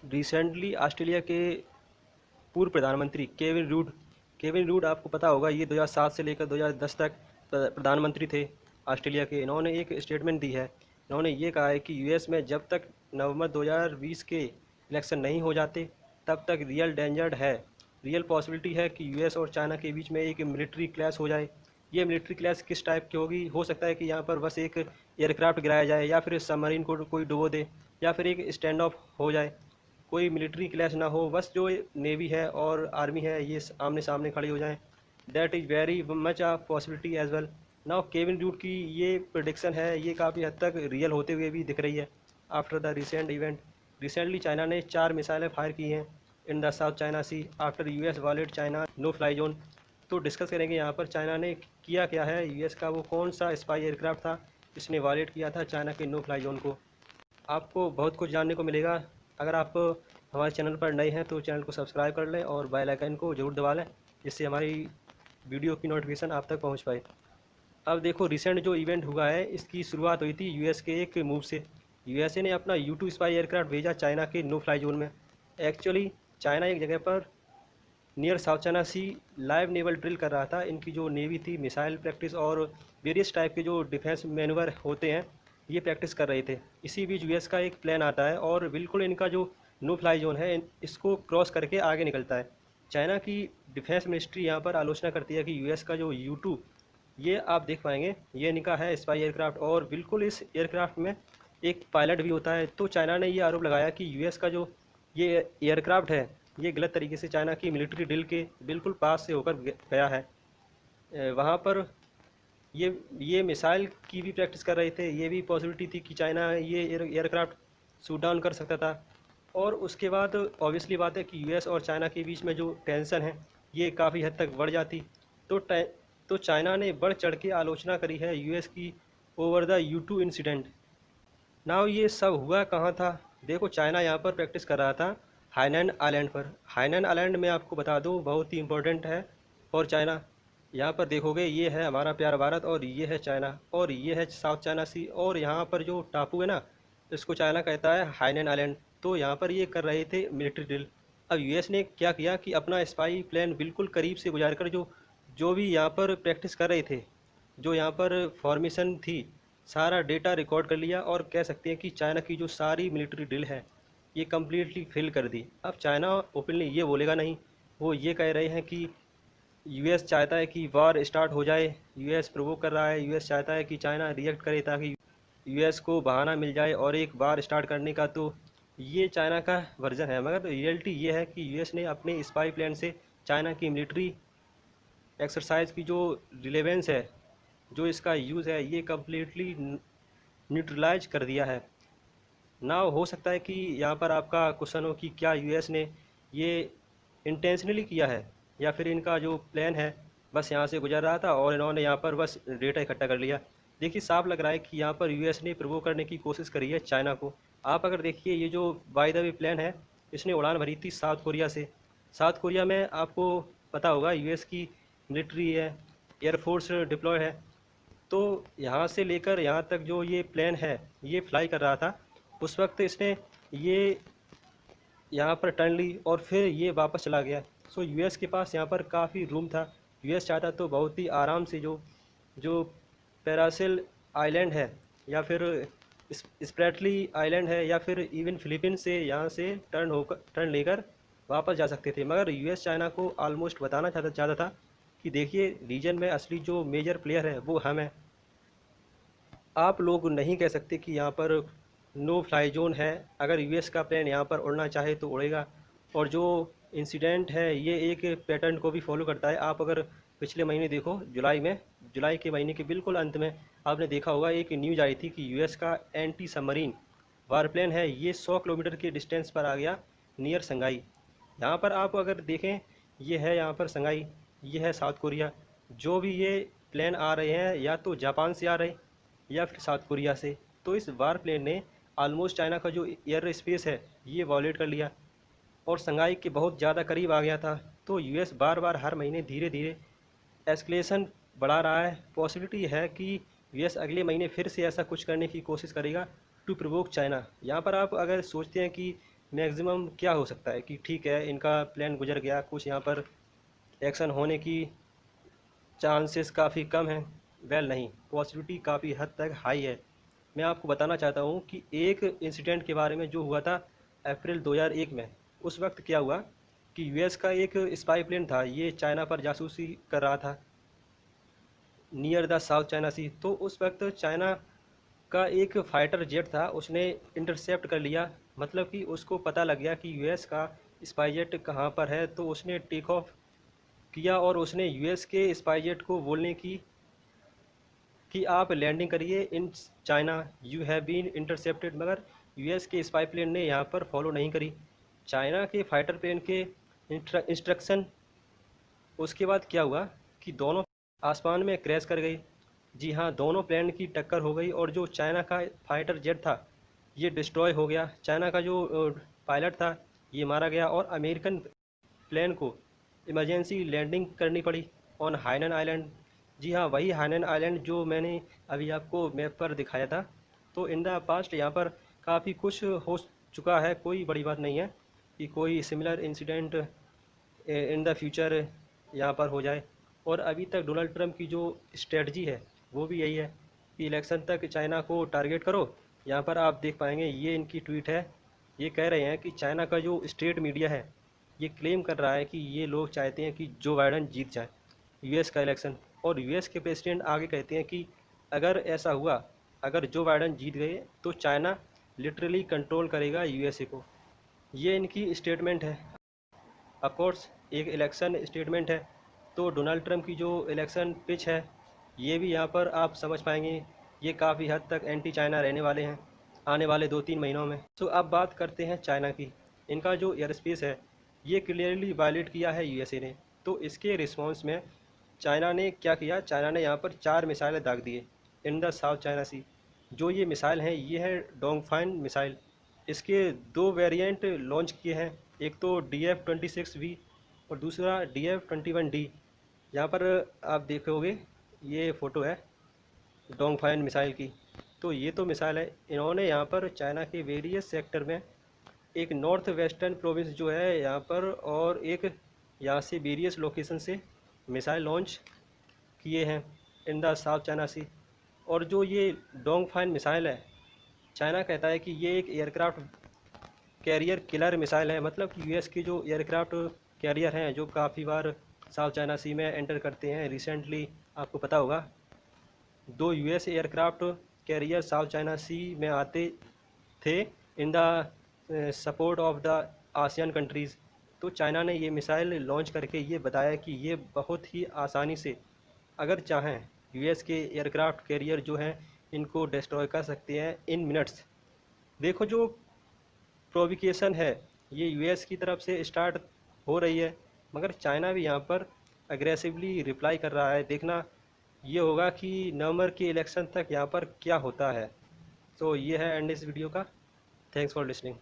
Recently Australia के पूर्व प्रधानमंत्री केविन रूड आपको पता होगा, ये 2007 से लेकर 2010 तक प्रधानमंत्री थे ऑस्ट्रेलिया के। इन्होंने एक स्टेटमेंट दी है। इन्होंने ये कहा है कि यूएस में जब तक नवंबर 2020 के इलेक्शन नहीं हो जाते तब तक रियल पॉसिबिलिटी है कि यूएस और चाइना के बीच में एक मिलिट्री क्लैश हो जाए। ये मिलिट्री क्लैश किस टाइप की होगी? हो सकता है कि यहाँ पर बस एक एयरक्राफ्ट गिराया जाए, या फिर सबमरीन को कोई डुबो दे, या फिर एक स्टैंड ऑफ हो जाए। कोई मिलिट्री क्लैश ना हो, बस जो नेवी है और आर्मी है ये आमने सामने खड़ी हो जाएं। That is very much a possibility as well. Now Kevin dude की ये प्रोडिक्शन है, ये काफ़ी हद तक रियल होते हुए भी दिख रही है। After the recent event, recently China ने 4 मिसाइलें फायर की हैं in the South China Sea after US violate China no fly zone. तो डिस्कस करेंगे यहाँ पर चाइना ने किया क्या है, यूएस का वो कौन सा स्पाई एयरक्राफ्ट था इसने वायलेट किया था चाइना के नो फ्लाई जोन को। आपको बहुत कुछ जानने को मिलेगा। अगर आप हमारे चैनल पर नए हैं तो चैनल को सब्सक्राइब कर लें और बेल आइकन को ज़रूर दबा लें, जिससे हमारी वीडियो की नोटिफिकेशन आप तक पहुंच पाए। अब देखो, रिसेंट जो इवेंट हुआ है इसकी शुरुआत हुई थी यूएस के एक मूव से। यूएसए ने अपना U2 स्पाई एयरक्राफ्ट भेजा चाइना के नो फ्लाई जोन में। एक्चुअली चाइना एक जगह पर नियर साउथ चाइना सी लाइव नेवल ड्रिल कर रहा था। इनकी जो नेवी थी मिसाइल प्रैक्टिस और वेरियस टाइप के जो डिफेंस मैनूवर होते हैं ये प्रैक्टिस कर रहे थे। इसी बीच यूएस का एक प्लान आता है और बिल्कुल इनका जो नो फ्लाई जोन है इसको क्रॉस करके आगे निकलता है। चाइना की डिफेंस मिनिस्ट्री यहाँ पर आलोचना करती है कि यूएस का जो U2, ये आप देख पाएंगे ये इनका है स्पाई एयरक्राफ्ट, और बिल्कुल इस एयरक्राफ्ट में एक पायलट भी होता है। तो चाइना ने ये आरोप लगाया कि यूएस का जो ये एयरक्राफ्ट है ये गलत तरीके से चाइना की मिलिट्री ड्रिल के बिल्कुल पास से होकर गया है। वहाँ पर ये मिसाइल की भी प्रैक्टिस कर रहे थे। ये भी पॉसिबिलिटी थी कि चाइना ये एयरक्राफ्ट शूट डाउन कर सकता था। और उसके बाद ऑब्वियसली बात है कि यूएस और चाइना के बीच में जो टेंशन है ये काफ़ी हद तक बढ़ जाती। तो तो चाइना ने बढ़ चढ़ के आलोचना करी है यूएस की over the U2 incident. Now ये सब हुआ कहाँ था? देखो, चाइना यहाँ पर प्रैक्टिस कर रहा था हाइनैन आइलैंड पर। हाइनैन आइलैंड में आपको बता दूँ बहुत ही इंपॉर्टेंट है फॉर चाइना। यहाँ पर देखोगे ये है हमारा प्यारा भारत, और ये है चाइना, और ये है साउथ चाइना सी, और यहाँ पर जो टापू है ना इसको चाइना कहता है हाइनैन आइलैंड। तो यहाँ पर ये कर रहे थे मिलिट्री ड्रिल। अब यूएस ने क्या किया कि अपना स्पाई प्लेन बिल्कुल करीब से गुजार कर जो जो भी यहाँ पर प्रैक्टिस कर रहे थे, जो यहाँ पर फॉर्मेशन थी, सारा डेटा रिकॉर्ड कर लिया। और कह सकते हैं कि चाइना की जो सारी मिलिट्री ड्रिल है ये कम्प्लीटली फेल कर दी। अब चाइना ओपनली ये बोलेगा नहीं, वो ये कह रहे हैं कि यूएस चाहता है कि वार स्टार्ट हो जाए, यूएस प्रोवोक कर रहा है, यूएस चाहता है कि चाइना रिएक्ट करे ताकि यूएस को बहाना मिल जाए और एक वार स्टार्ट करने का। तो ये चाइना का वर्जन है, मगर रियलिटी ये है कि यूएस ने अपने स्पाई प्लान से चाइना की मिलिट्री एक्सरसाइज की जो रिलेवेंस है, जो इसका यूज़ है, ये कम्प्लीटली न्यूट्रलाइज कर दिया है। ना हो सकता है कि यहाँ पर आपका क्वेश्चन हो कि क्या यूएस ने ये इंटेंशनली किया है, या फिर इनका जो प्लान है बस यहाँ से गुजर रहा था और इन्होंने यहाँ पर बस डेटा इकट्ठा कर लिया। देखिए, साफ लग रहा है कि यहाँ पर यूएस ने प्रोवो करने की कोशिश करी है चाइना को। आप अगर देखिए, ये जो बाय द वे प्लान है इसने उड़ान भरी थी साउथ कोरिया से। साउथ कोरिया में आपको पता होगा यूएस की मिलिट्री है, एयरफोर्स डिप्लॉय है। तो यहाँ से लेकर यहाँ तक जो ये प्लेन है ये फ्लाई कर रहा था, उस वक्त इसने ये यहाँ पर टर्न ली और फिर ये वापस चला गया। सो यूएस के पास यहाँ पर काफ़ी रूम था। यूएस चाहता तो बहुत ही आराम से जो जो पैरासिल आइलैंड है, या फिर स्प्रेटली आइलैंड है, या फिर इवन फिलीपींस से यहाँ से टर्न लेकर वापस जा सकते थे। मगर यूएस चाइना को ऑलमोस्ट बताना चाहता था कि देखिए, रीजन में असली जो मेजर प्लेयर है वो हम हैं। आप लोग नहीं कह सकते कि यहाँ पर नो फ्लाई जोन है। अगर यूएस का प्लेन यहाँ पर उड़ना चाहे तो उड़ेगा। और जो इंसिडेंट है ये एक पैटर्न को भी फॉलो करता है। आप अगर पिछले महीने देखो, जुलाई के महीने के बिल्कुल अंत में आपने देखा होगा एक न्यूज़ आई थी कि यूएस का एंटी सबमरीन वारप्लेन है ये 100 किलोमीटर के डिस्टेंस पर आ गया नियर संगाई। यहाँ पर आप अगर देखें, ये है यहाँ पर संगाई, ये है साउथ कोरिया। जो भी ये प्लेन आ रहे हैं या तो जापान से आ रहे या फिर साउथ कोरिया से। तो इस वार प्लेन ने ऑलमोस्ट चाइना का जो एयर स्पेस है ये वॉलेट कर लिया और संगाई के बहुत ज़्यादा करीब आ गया था। तो यूएस बार बार हर महीने धीरे धीरे एस्केलेशन बढ़ा रहा है। पॉसिबिलिटी है कि यूएस अगले महीने फिर से ऐसा कुछ करने की कोशिश करेगा टू प्रोवोक चाइना। यहाँ पर आप अगर सोचते हैं कि मैक्सिमम क्या हो सकता है कि ठीक है इनका प्लान गुजर गया, कुछ यहाँ पर एक्शन होने की चांसेस काफ़ी कम हैं। वेल नहीं, पॉसिबिलिटी काफ़ी हद तक हाई है। मैं आपको बताना चाहता हूँ कि एक इंसिडेंट के बारे में जो हुआ था अप्रैल 2001 में। उस वक्त क्या हुआ कि यूएस का एक स्पाई प्लेन था, ये चाइना पर जासूसी कर रहा था नियर द साउथ चाइना सी। तो उस वक्त चाइना का एक फाइटर जेट था, उसने इंटरसेप्ट कर लिया, मतलब कि उसको पता लग गया कि यूएस का स्पाई जेट कहाँ पर है। तो उसने टेक ऑफ किया और उसने यूएस के स्पाई जेट को बोलने की कि आप लैंडिंग करिए in China, you have been intercepted. मगर यूएस के स्पाई प्लेन ने यहाँ पर फॉलो नहीं करी चाइना के फाइटर प्लेन के इंस्ट्रक्शन। उसके बाद क्या हुआ कि दोनों आसमान में क्रैश कर गई। जी हाँ, दोनों प्लेन की टक्कर हो गई और जो चाइना का फाइटर जेट था ये डिस्ट्रॉय हो गया। चाइना का जो पायलट था ये मारा गया और अमेरिकन प्लेन को इमरजेंसी लैंडिंग करनी पड़ी ऑन हाइनन आइलैंड। जी हाँ, वही हाइनन आइलैंड जो मैंने अभी आपको मैप पर दिखाया था। तो इन द पास्ट यहाँ पर काफ़ी कुछ हो चुका है, कोई बड़ी बात नहीं है कि कोई similar incident in the future यहाँ पर हो जाए। और अभी तक डोनाल्ड ट्रंप की जो स्ट्रेटजी है वो भी यही है कि इलेक्शन तक चाइना को टारगेट करो। यहाँ पर आप देख पाएंगे ये इनकी ट्वीट है। ये कह रहे हैं कि चाइना का जो स्टेट मीडिया है ये क्लेम कर रहा है कि ये लोग चाहते हैं कि जो बाइडन जीत जाए यूएस का इलेक्शन। और यूएस के प्रेसिडेंट आगे कहते हैं कि अगर ऐसा हुआ, अगर जो बाइडन जीत गए तो चाइना लिटरली कंट्रोल करेगा यूएसए को। ये इनकी स्टेटमेंट है। ऑफ कोर्स एक इलेक्शन स्टेटमेंट है, तो डोनाल्ड ट्रंप की जो इलेक्शन पिच है ये भी यहाँ पर आप समझ पाएंगे ये काफ़ी हद तक एंटी चाइना रहने वाले हैं आने वाले 2-3 महीनों में। तो अब बात करते हैं चाइना की। इनका जो एयर स्पेस है ये क्लियरली वायलेट किया है यूएसए ने। तो इसके रिस्पॉन्स में चाइना ने क्या किया, चाइना ने यहाँ पर 4 मिसाइलें दाग दिए इन द साउथ चाइना सी। जो ये मिसाइल हैं ये है डोंगफाइन मिसाइल। इसके 2 वेरिएंट लॉन्च किए हैं, एक तो DF-26V और दूसरा DF-21D। यहाँ पर आप देखोगे ये फ़ोटो है डोंगफाइन मिसाइल की। तो ये तो मिसाइल है, इन्होंने यहाँ पर चाइना के वेरियस सेक्टर में एक नॉर्थ वेस्टर्न प्रोविंस जो है यहाँ पर और एक यहाँ से वेरियस लोकेशन से मिसाइल लॉन्च किए हैं इन द साउथ चाइना सी। और जो ये डोंगफाइन मिसाइल है चाइना कहता है कि ये एक एयरक्राफ्ट कैरियर किलर मिसाइल है। मतलब कि यूएस की जो एयरक्राफ्ट कैरियर हैं जो काफ़ी बार साउथ चाइना सी में एंटर करते हैं, रिसेंटली आपको पता होगा 2 US aircraft carrier South China Sea में आते थे in the support of the ASEAN countries. तो चाइना ने ये मिसाइल लॉन्च करके ये बताया कि ये बहुत ही आसानी से अगर चाहें यूएस के एयरक्राफ्ट कैरियर जो हैं इनको डिस्ट्रॉय कर सकते हैं इन मिनट्स। देखो जो प्रोवोकेशन है ये यूएस की तरफ से स्टार्ट हो रही है, मगर चाइना भी यहाँ पर अग्रेसिवली रिप्लाई कर रहा है। देखना ये होगा कि नवंबर के इलेक्शन तक यहाँ पर क्या होता है। तो ये है एंड इस वीडियो का। Thanks for listening.